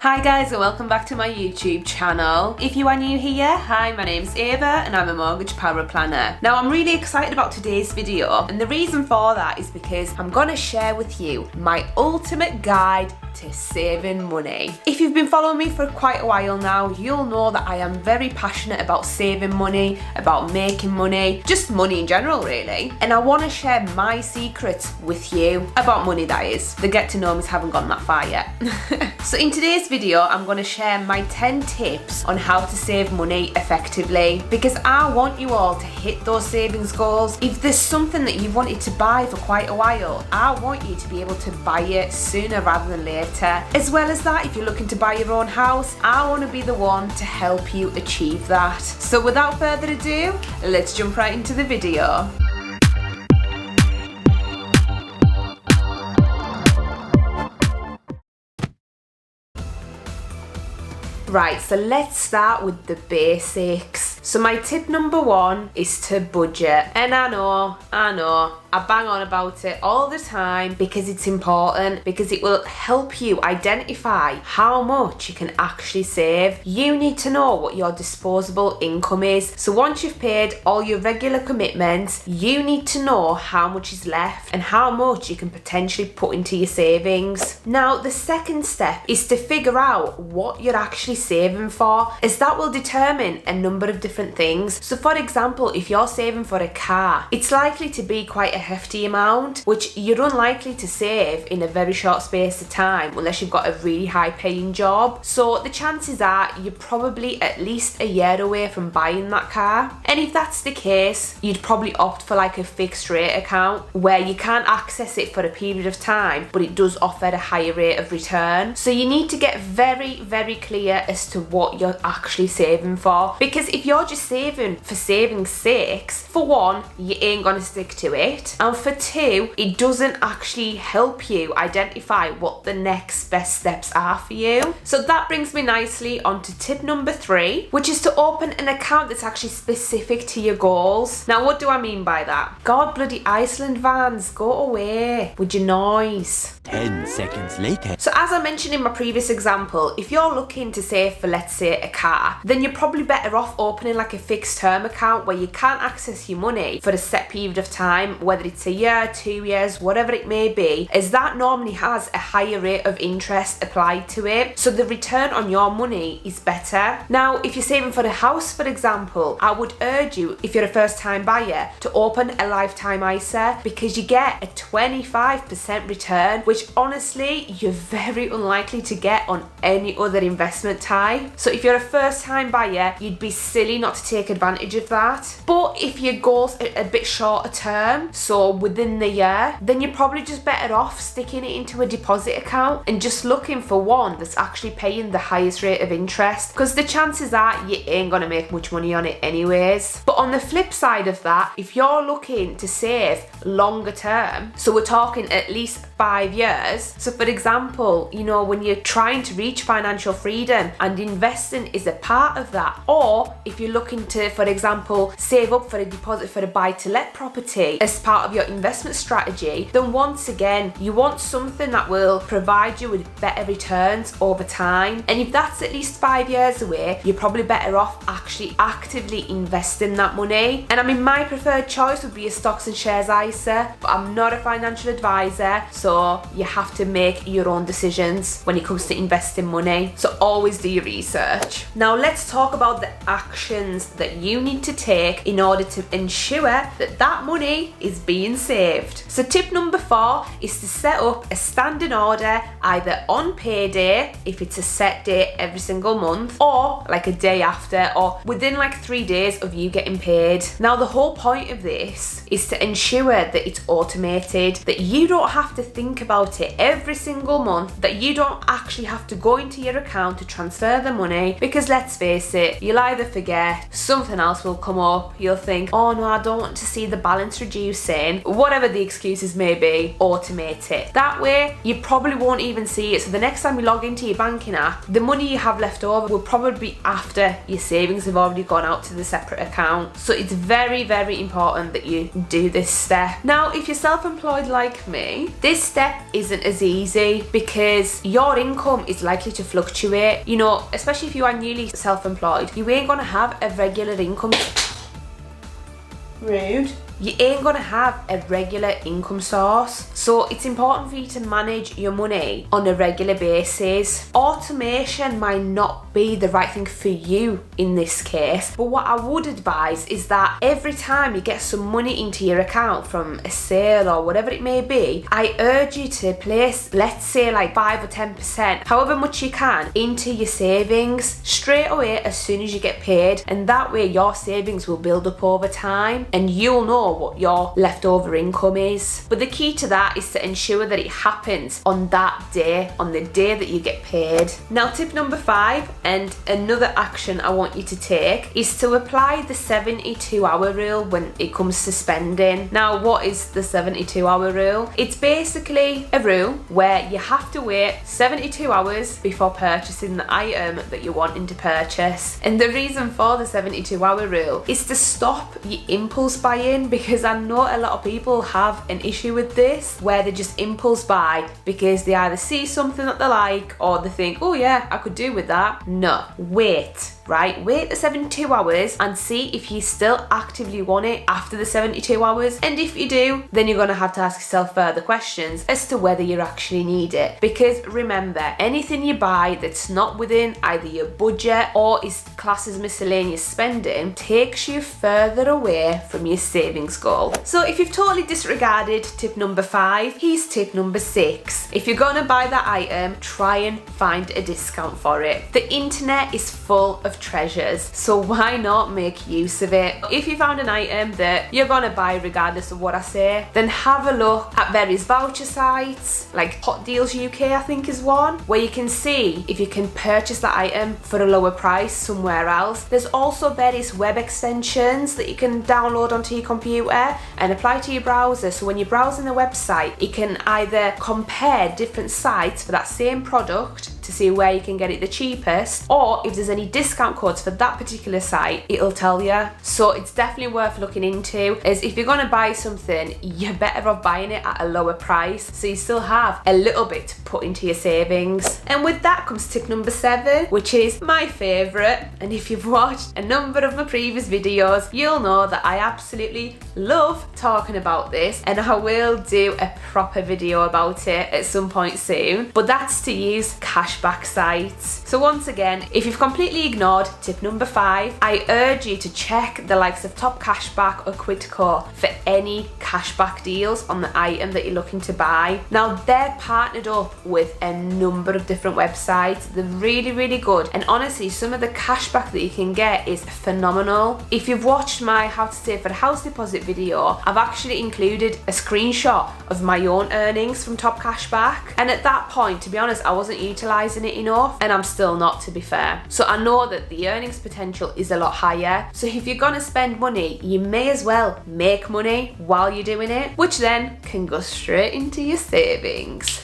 Hi guys and welcome back to my YouTube channel. If you are new here, hi, my name's Eva and I'm a mortgage paraplanner. Now I'm really excited about today's video, and the reason for that is because I'm gonna share with you my ultimate guide to saving money. If you've been following me for quite a while now, you'll know that I am very passionate about saving money, about making money, just money in general really. And I want to share my secrets with you about money, that is. The get to know me's haven't gone that far yet. So in today's video, I'm going to share my 10 tips on how to save money effectively, because I want you all to hit those savings goals. If there's something that you've wanted to buy for quite a while, I want you to be able to buy it sooner rather than later. As well as that, if you're looking to buy your own house, I want to be the one to help you achieve that. So without further ado, let's jump right into the video. Right, so let's start with the basics. So my tip number one is to budget. And I know, I bang on about it all the time because it's important, because it will help you identify how much you can actually save. You need to know what your disposable income is. So once you've paid all your regular commitments, you need to know how much is left and how much you can potentially put into your savings. Now, the second step is to figure out what you're actually saving for, as that will determine a number of different things. So for example, if you're saving for a car, it's likely to be quite a hefty amount, which you're unlikely to save in a very short space of time unless you've got a really high paying job. So the chances are you're probably at least a year away from buying that car. And if that's the case, you'd probably opt for like a fixed rate account where you can't access it for a period of time, but it does offer a higher rate of return. So you need to get very clear as to what you're actually saving for, because if you're just saving for saving's sake, for one, you ain't gonna stick to it, and for two, it doesn't actually help you identify what the next best steps are for you. So that brings me nicely onto tip number 3, which is to open an account that's actually specific to your goals. Now, what do I mean by that? God bloody Iceland vans, go away with your noise. 10 seconds later. So as I mentioned in my previous example, if you're looking to save for, let's say, a car, then you're probably better off opening like a fixed term account where you can't access your money for a set period of time, whether it's a year, 2 years, whatever it may be, as that normally has a higher rate of interest applied to it. So the return on your money is better. Now, if you're saving for a house, for example, I would urge you, if you're a first time buyer, to open a lifetime ISA, because you get a 25% return, which honestly you're very unlikely to get on any other investment type. So if you're a first time buyer, you'd be silly not to take advantage of that. But if your goals are a bit shorter term, so within the year, then you're probably just better off sticking it into a deposit account and just looking for one that's actually paying the highest rate of interest, because the chances are you ain't gonna make much money on it anyways. But on the flip side of that, if you're looking to save longer term, so we're talking at least 5 years. So for example, you know, when you're trying to reach financial freedom and investing is a part of that, or if you're looking to, for example, save up for a deposit for a buy-to-let property as part of your investment strategy, then once again, you want something that will provide you with better returns over time. And if that's at least 5 years away, you're probably better off actually actively investing that money. And I mean, my preferred choice would be a stocks and shares ISA, but I'm not a financial advisor, so you have to make your own decisions when it comes to investing money. So always do your research. Now let's talk about the actions that you need to take in order to ensure that that money is being saved. So tip number 4 is to set up a standing order, either on payday, if it's a set date every single month, or like a day after, or within like 3 days of you getting paid. Now the whole point of this is to ensure that it's automated, that you don't have to think about it every single month, that you don't actually have to go into your account to transfer the money, because let's face it, you'll either forget, something else will come up, you'll think, oh no, I don't want to see the balance reducing, whatever the excuses may be. Automate it. That way you probably won't even see it. So the next time you log into your banking app, the money you have left over will probably be after your savings have already gone out to the separate account. So it's very important that you do this step. Now if you're self-employed like me, this step isn't as easy because your income is likely to fluctuate. You know, especially if you are newly self-employed, you ain't gonna have a regular income. Rude. You ain't gonna have a regular income source. So it's important for you to manage your money on a regular basis. Automation might not be the right thing for you in this case, but what I would advise is that every time you get some money into your account from a sale or whatever it may be, I urge you to place, let's say like 5 or 10%, however much you can, into your savings straight away as soon as you get paid, and that way your savings will build up over time and you'll know what your leftover income is. But the key to that is to ensure that it happens on that day, on the day that you get paid. Now, tip number 5, and another action I want you to take, is to apply the 72-hour rule when it comes to spending. Now, what is the 72-hour rule? It's basically a rule where you have to wait 72 hours before purchasing the item that you're wanting to purchase. And the reason for the 72-hour rule is to stop your impulse buying, because I know a lot of people have an issue with this, where they just impulse buy because they either see something that they like or they think, oh yeah, I could do with that. No, wait. Right, wait the 72 hours and see if you still actively want it after the 72 hours. And if you do, then you're gonna have to ask yourself further questions as to whether you actually need it. Because remember, anything you buy that's not within either your budget or is classed as miscellaneous spending takes you further away from your savings goal. So if you've totally disregarded tip number 5, here's tip number 6. If you're gonna buy that item, try and find a discount for it. The internet is full of treasures, so why not make use of it? If you found an item that you're gonna buy regardless of what I say, then have a look at various voucher sites like Hot Deals UK, I think is one, where you can see if you can purchase that item for a lower price somewhere else. There's also various web extensions that you can download onto your computer and apply to your browser, so when you're browsing the website, you can either compare different sites for that same product to see where you can get it the cheapest, or if there's any discount codes for that particular site, it'll tell you. So it's definitely worth looking into, as if you're gonna buy something, you're better off buying it at a lower price so you still have a little bit to put into your savings. And with that comes tip number 7, which is my favourite, and if you've watched a number of my previous videos, you'll know that I absolutely love talking about this, and I will do a proper video about it at some point soon, but that's to use cashback sites. So once again, if you've completely ignored tip number 5, I urge you to check the likes of Top Cashback or Quidco for any cashback deals on the item that you're looking to buy. Now, they're partnered up with a number of different websites. They're really, really good, and honestly, some of the cashback that you can get is phenomenal. If you've watched my how to save for a house deposit video, I've actually included a screenshot of my own earnings from Top Cashback, and at that point, to be honest, I wasn't utilising it enough, and I'm still not, to be fair. So I know that the earnings potential is a lot higher, so if you're gonna spend money, you may as well make money while you're doing it, which then can go straight into your savings.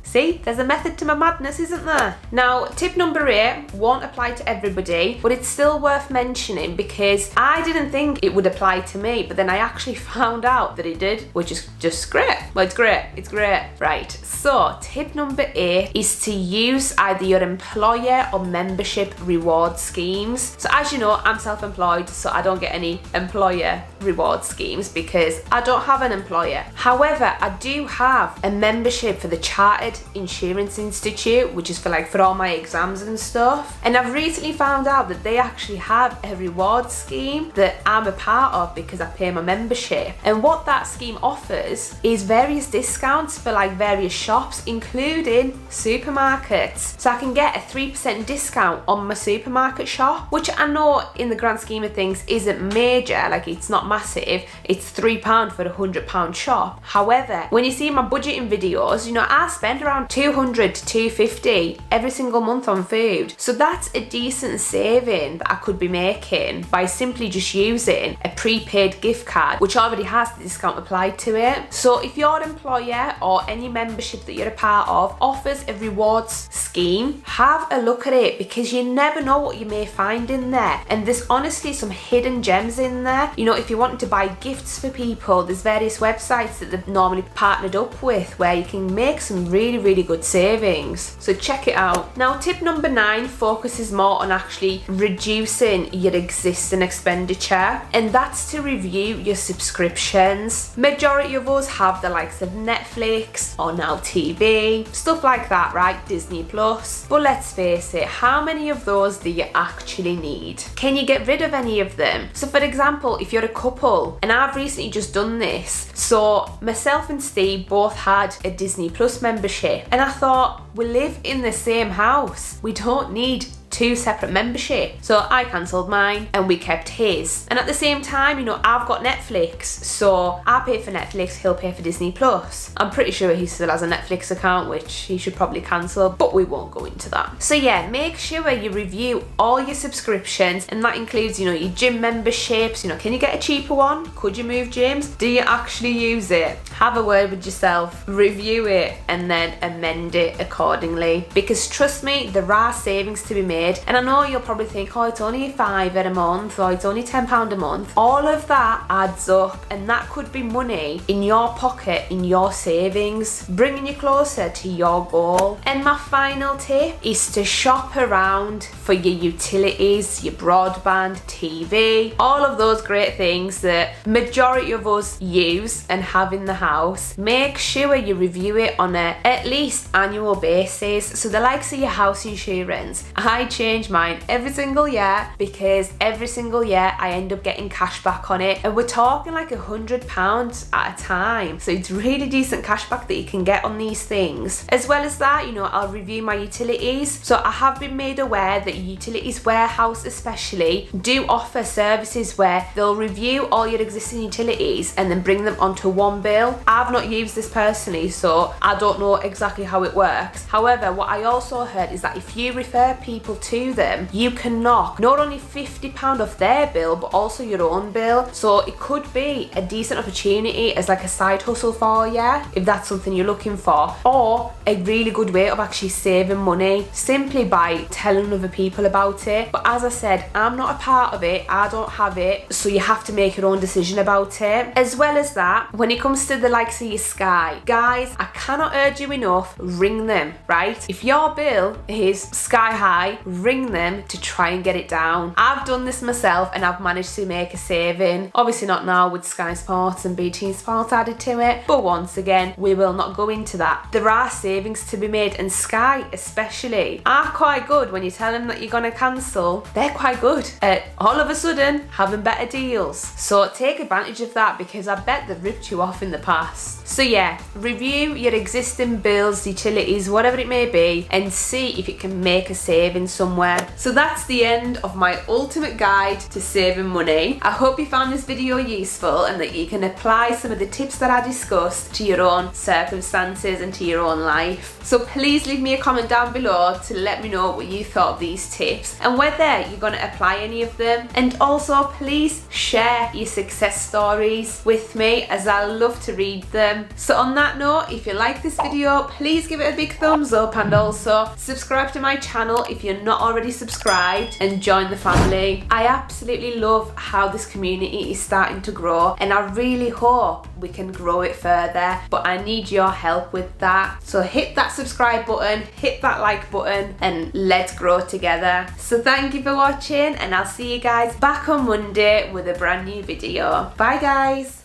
See, there's a method to my madness, isn't there? Now, tip number 8 won't apply to everybody, but it's still worth mentioning because I didn't think it would apply to me, but then I actually found out that it did, which is just great. Well, it's great. Right, so tip number 8 is to use either your employer or membership reward schemes. So as you know, I'm self-employed, so I don't get any employer reward schemes because I don't have an employer. However, I do have a membership for the Chartered Insurance Institute, which is for all my exams and stuff, and I've recently found out that they actually have a reward scheme that I'm a part of because I pay my membership. And what that scheme offers is various discounts for various shops, including supermarkets. So I can get a 3% discount on my supermarket shop, which I know in the grand scheme of things isn't major, it's not massive. It's £3 for a £100 shop. However, when you see my budgeting videos, I spend around around 200 to 250 every single month on food. So that's a decent saving that I could be making by simply just using a prepaid gift card, which already has the discount applied to it. So if your employer or any membership that you're a part of offers a rewards scheme, have a look at it, because you never know what you may find in there. And there's honestly some hidden gems in there. You know, if you're wanting to buy gifts for people, there's various websites that they've normally partnered up with where you can make some really good savings. So check it out. Now, tip number 9 focuses more on actually reducing your existing expenditure, and that's to review your subscriptions. Majority of us have the likes of Netflix or Now TV, stuff like that, right? Disney Plus. But let's face it, how many of those do you actually need? Can you get rid of any of them? So for example, if you're a couple, and I've recently just done this, so myself and Steve both had a Disney Plus membership, and I thought, we live in the same house, we don't need 2 separate memberships. So I cancelled mine and we kept his. And at the same time, you know, I've got Netflix, so I pay for Netflix, he'll pay for Disney Plus. I'm pretty sure he still has a Netflix account, which he should probably cancel, but we won't go into that. So yeah, make sure you review all your subscriptions, and that includes, you know, your gym memberships. You know, can you get a cheaper one? Could you move gyms? Do you actually use it? Have a word with yourself, review it, and then amend it accordingly. Because trust me, there are savings to be made. And I know you'll probably think, oh, it's only £5 a month, or it's only £10 a month. All of that adds up, and that could be money in your pocket, in your savings, bringing you closer to your goal. And my final tip is to shop around for your utilities, your broadband, TV, all of those great things that majority of us use and have in the house. Make sure you review it on a at least annual basis. So the likes of your house insurance, I change mine every single year, because every single year I end up getting cash back on it, and we're talking like £100 at a time. So it's really decent cash back that you can get on these things. As well as that, you know, I'll review my utilities. So I have been made aware that utilities warehouse especially do offer services where they'll review all your existing utilities and then bring them onto one bill. I've not used this personally, so I don't know exactly how it works. However, what I also heard is that if you refer people to them, you can knock not only £50 off their bill, but also your own bill. So it could be a decent opportunity as like a side hustle for you, if that's something you're looking for, or a really good way of actually saving money simply by telling other people about it. But as I said, I'm not a part of it, I don't have it, so you have to make your own decision about it. As well as that, when it comes to the likes of your Sky, guys, I cannot urge you enough, ring them, right? If your bill is sky high, ring them to try and get it down. I've done this myself and I've managed to make a saving. Obviously not now with Sky Sports and BT Sports added to it, but once again, we will not go into that. There are savings to be made, and Sky especially are quite good. When you tell them that you're going to cancel, they're quite good at all of a sudden having better deals. So take advantage of that, because I bet they've ripped you off in the past. So yeah, review your existing bills, utilities, whatever it may be, and see if you can make a saving somewhere. So that's the end of my ultimate guide to saving money. I hope you found this video useful and that you can apply some of the tips that I discussed to your own circumstances and to your own life. So please leave me a comment down below to let me know what you thought of these tips and whether you're going to apply any of them. And also please share your success stories with me, as I love to read them. So on that note, if you like this video, please give it a big thumbs up, and also subscribe to my channel if you're not already subscribed, and join the family. I absolutely love how this community is starting to grow, and I really hope we can grow it further, but I need your help with that. So hit that subscribe button, hit that like button, and let's grow together. So thank you for watching, and I'll see you guys back on Monday with a brand new video. Bye guys.